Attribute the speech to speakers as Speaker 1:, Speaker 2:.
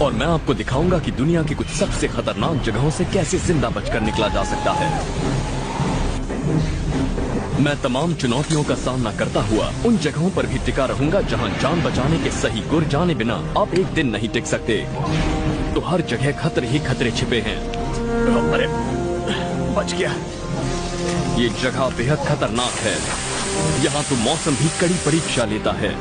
Speaker 1: और मैं आपको दिखाऊंगा कि दुनिया की कुछ सबसे खतरनाक जगहों से कैसे जिंदा बचकर निकला जा सकता है। मैं तमाम चुनौतियों का सामना करता हुआ उन जगहों पर भी टिका रहूंगा जहां जान बचाने के सही गुर जाने बिना आप एक दिन नहीं टिक सकते। तो हर जगह खतरे ही खतरे छिपे हैं।
Speaker 2: अरे बच गया।
Speaker 1: ये जगह बेहद खतरनाक है। यहाँ तो मौसम भी कड़ी परीक्षा लेता है।